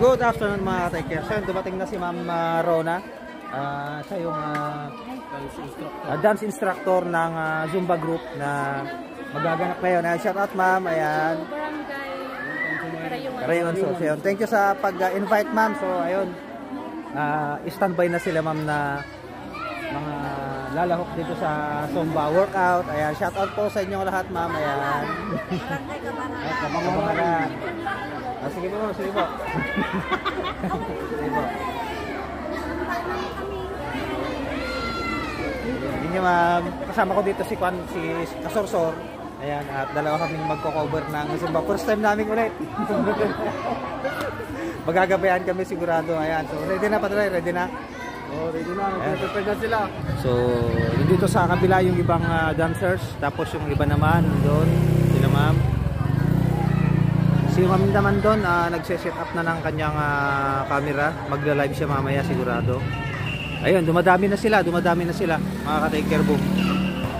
Good afternoon mga ka-Takers. So, dumating na si Ma'am Rona. Siya yung dance instructor ng Zumba group na magaganap ngayon. Shout out ma'am. Ayan. Karayungan. So, thank you sa pag-invite ma'am. So ayun. Standby na sila ma'am na mga lalahok dito sa Zumba workout. Ayan. Shout out po sa inyong lahat ma'am. Ayan. Kabangaran. Sige po, sige po. Sige po. Hindi ma'am. Kasama ko dito si Kasorsor. Ayan, at dalawa kaming magko-cover ng Zumba. First time namin ulit. Magagabayan kami sigurado. Ayan, so ready na Padre, ready na? Oh, ready na. Prepare na sila. So, dito sa kabila yung ibang dancers. Tapos yung iba naman doon. Sila ma'am. Si ma'am naman doon, nagse-set up na ng kanyang camera. Magla-live siya mamaya sigurado. Ayun, dumadami na sila mga ka-Taker boom.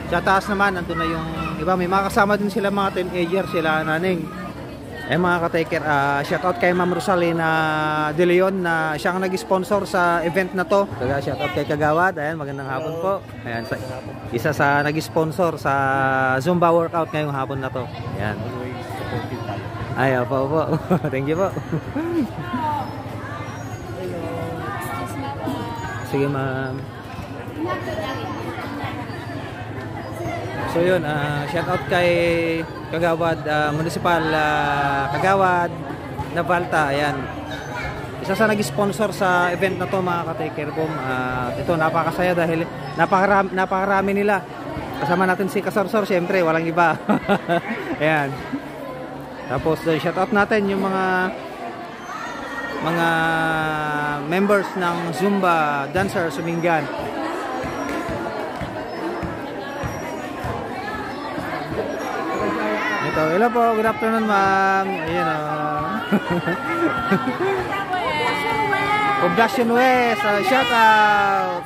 Sa taas naman, nandun na yung iba. May mga kasama din sila mga teenager, sila naning. Mga ka-Taker, shoutout kay Ma'am Rosalina De Leon na siyang nag-sponsor sa event na to. Shoutout kay Kagawad, ayan, magandang hapon po. Ayan, isa sa nag-sponsor sa Zumba workout ngayong hapon na to. Ayan. Ay, opo. Thank you po. Sige ma'am. So yun, shout out kay Kagawad Municipal Kagawad Navalta. Ayan. Isa sa nag-sponsor sa event na to mga ka-Taker boom. Ito napakasaya dahil napakarami nila. Kasama natin si Kasorsor, syempre walang iba. Ayan. Tapos shout out natin yung mga members ng Zumba Dancer Sumingan. Ito, hello po, good afternoon ma'am. Ayun o. Poblacion West, shout out.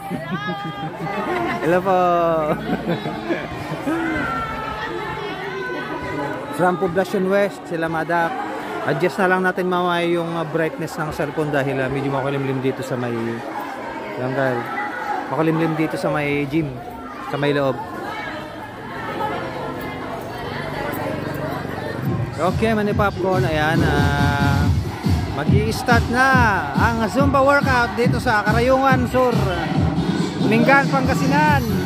Hello po. From Poblacion West, sila Madak. Adjust na lang natin mamaya yung brightness ng cellphone dahil medyo makulimlim dito sa may makulimlim dito sa may gym, sa may loob. Okay, mani popcorn. Ayan, mag-i-start na ang Zumba workout dito sa Karayungan Sur, Mingan, Pangasinan.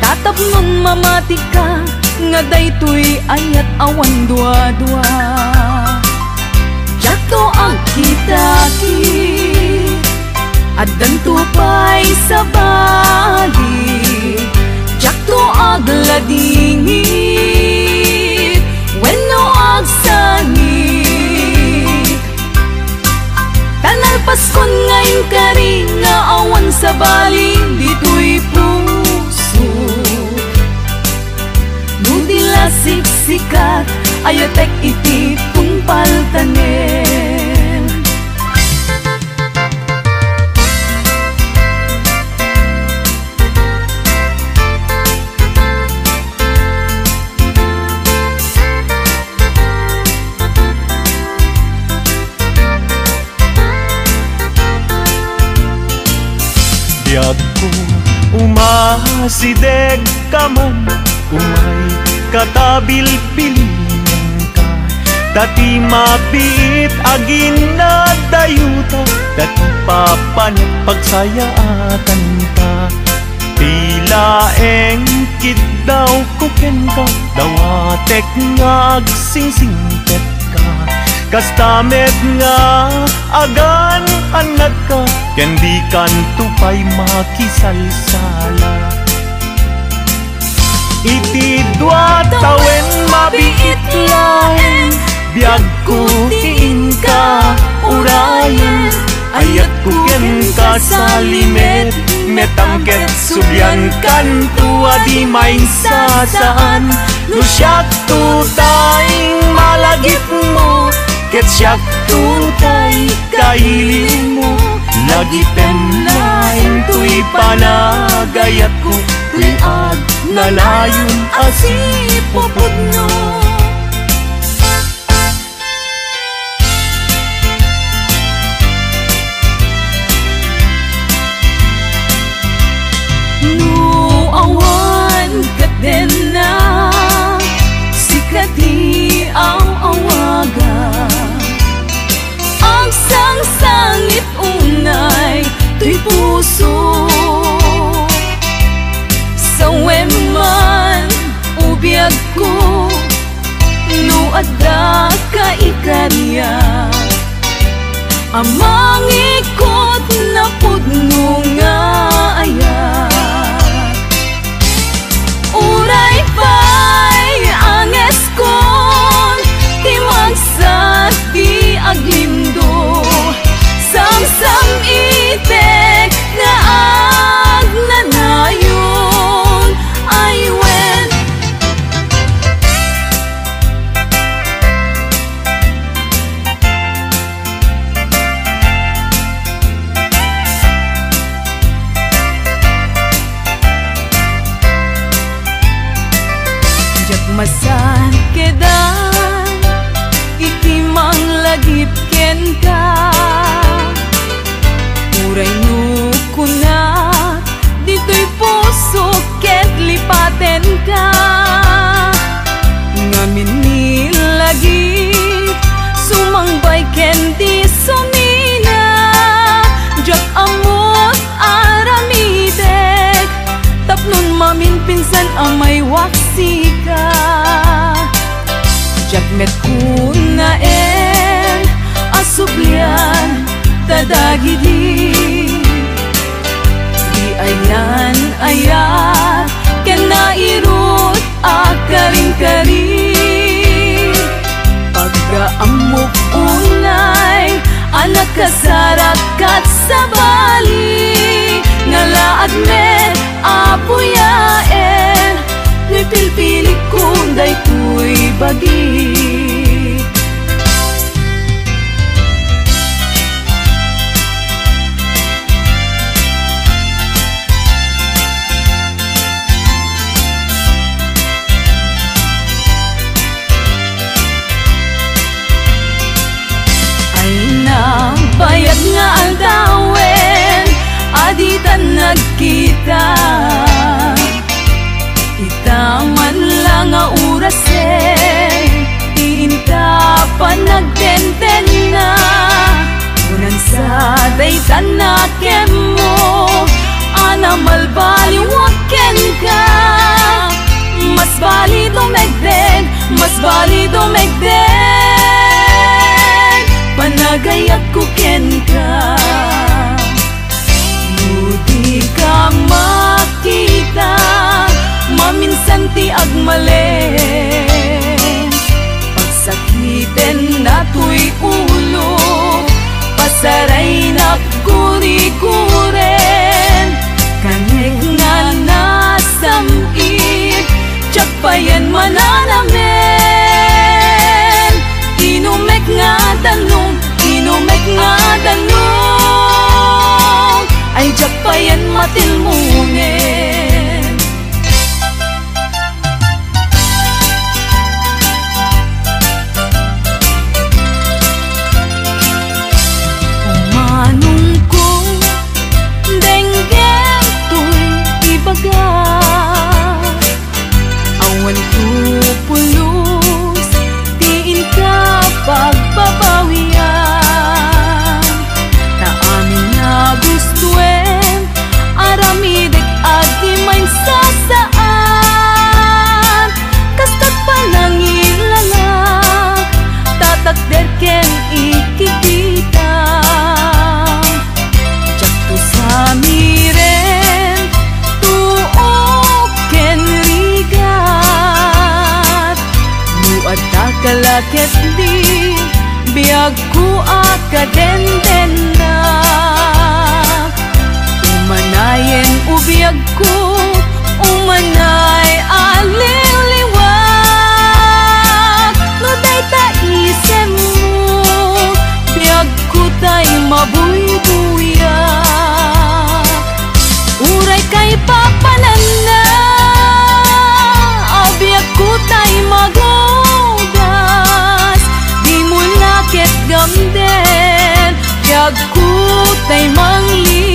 Tatapnon mamati ka nga daytoy ayat awan dua-dua. Jato ang kitaki at dantupay sa bali. Jato ag ladingit wenno ag sangit. Tanal paskon ngayon kari nga awan sa bali ditoy puso. Nudila siksikat ayatek iti pungpaltanen. sideg ka man, umay katabil-bilinan ka. Dati mabiit agin na dayuta, dati papanit pagsayaatan ka. Tila engkit daw kuken ka, dawatek nga agsingsingpet ka. Kastamet nga agan anag ka, ken di kan tupay makisalsala. Iti dua tawen mabiit laeng, biag ko tiin ka urayan. Ayat kuken ka sa limet, metangket subyan kan tua di main sasaan. No siyak tutay malagip mo, ket siyak tutay kailin mo. Lagi penlaeng tuy panagayat ko, tuy ag nalayon asipupod no. Sikati ang awaga, ang sangsangit unay tuy puso. Sa weman ubiyag ko, no adda ka ikarya. Amang ikot na pudno nga ayak. Uray pa'y anges kon, timagsat di aglimdo. Samsam itek nga agnanayon ay wen. Masan kedan iti manglagip ken ka. Uray no kunat dito'y puso ket lipaten ka. Ngamin nilagip sumangbay ken di sumina. Jak amot aramidek, tapnon mamin pinsan amay waksi ka. Jakmet kunaen asublian tadagidi. Di ayan ayat ken nairut akaring-karing. Pagkaamok unay anak kasarak kat sabali. Ngalaad met apuyaen, tuy pilpili kung day tuy bagi. Ay na bayag nga aldawen, aditan nagkita. Itaman lang nga orasen, iinta pa nagtenten na. Unan sa daytan na kem mo, anamal baliwaken ka. Mas bali dumegdeg, mas bali dumegdeg, panagayat ko ken ka. Di ka makita, maminsan ti agmalen. Pagsakiten na tuy ulo, pasaray na kuri-kuren. Kanig nga nasamit, tsak pa yan mananamen. Inumek nga tanong, inumek nga tanong, ay jak pa yan matilmungin. laket di biag ku akadenden na umanayen ubiag ku umanay aliliwag no day ta isem mo biag ku tay mabuybuyak uray kay papalan na biag ku tay magogas di mo laket gamden biag ku tay manglipat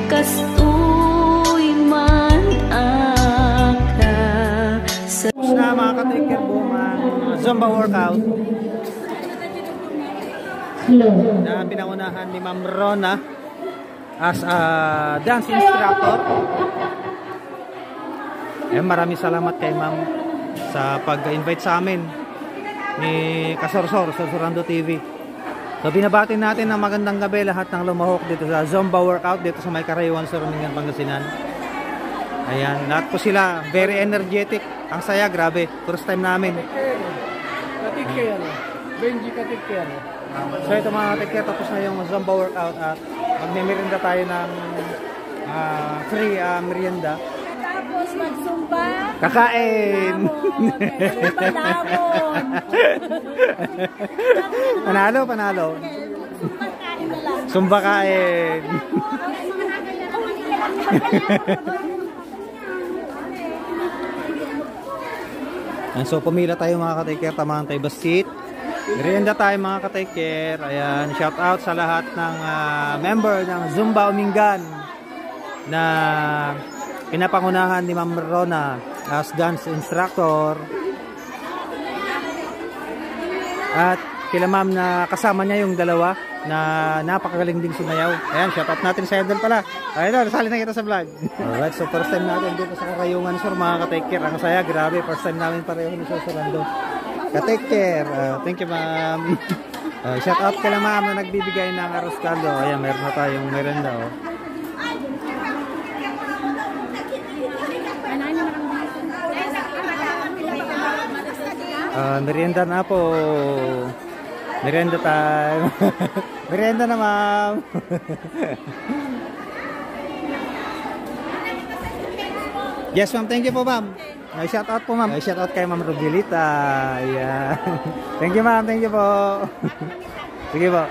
kastoy man aka sa na mga ka-take care boom ang Zumba workout na pinaunahan ni Ma'am Rona as a dance instructor. Maraming salamat kay Ma'am sa pag-invite sa amin ni Kasorsor, Sorsorando TV. So binabati natin ng magandang gabi lahat ng lumahok dito sa Zumba workout dito sa may Karayuan, Surmingan, Pangasinan. Ayan, lahat po sila very energetic. Ang saya, grabe. First time namin. Katikir. Benji Katikir. So ito mga katikir, tapos na yung Zumba workout at magmimerienda tayo ng free merienda. Tapos magsumba. Kakain! Panalo, panalo. Sumba kain. So pumila tayo mga ka-take care, tamahan tayo basit. Merienda tayo mga ka-take care. Ayan, shout out sa lahat ng member ng Zumba Umingan na pinapangunahan ni Ma'am Rona as dance instructor. At kila Ma'am na kasama niya yung dalawa na napakagaling ding sumayaw. Ayan, shout out natin sa idol pala. Idol, sali na kita sa vlog. Alright, so first time natin dito sa Karayungan, Sur, mga ka-take care. Ang saya, grabe, first time namin pareho ni Sorsorando. Ka-take care. Thank you, Ma'am. Shout out kila Ma'am na nagbibigay ng arroz caldo. Ayan, meron na tayong merenda. Merienda na po. Merienda time. Merienda na, Ma'am. Yes, Ma'am. Thank you po, Ma'am. Shout out po, Ma'am. Shout out kay Ma'am Rogelita. Yeah. Thank you, Ma'am. Thank you po. Sige po.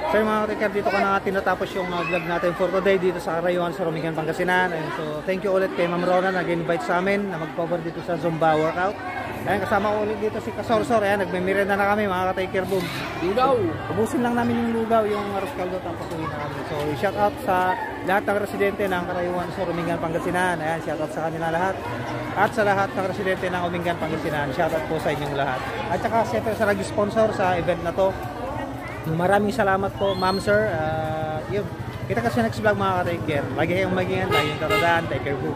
So mga ka-take care, dito ko na tinatapos yung vlog natin for today dito sa Karayuan, Surmingan, Pangasinan. And so thank you ulit kay Ma'am Rona na nag-invite sa amin na mag-cover dito sa Zumba workout. Ayan, kasama ko ulit dito si Kasorsor. Ayan, nagme-merienda na kami mga ka-take care boom. Lugaw. Ubusin lang namin yung lugaw, yung arroz caldo, tapos uwi na kami. So shout out sa lahat ng residente ng Karayuan, Surmingan, Pangasinan. Ayan, shout out sa kanila lahat. At sa lahat ng residente ng Umingan, Pangasinan, shout out po sa inyong lahat. At saka siyempre sa nag-sponsor sa event na to. Maraming salamat po, Ma'am Sir. Yun. Kita kasi next vlog mga ka-take care. Lagi kayong maging lagi yung tatandaan. Take care po.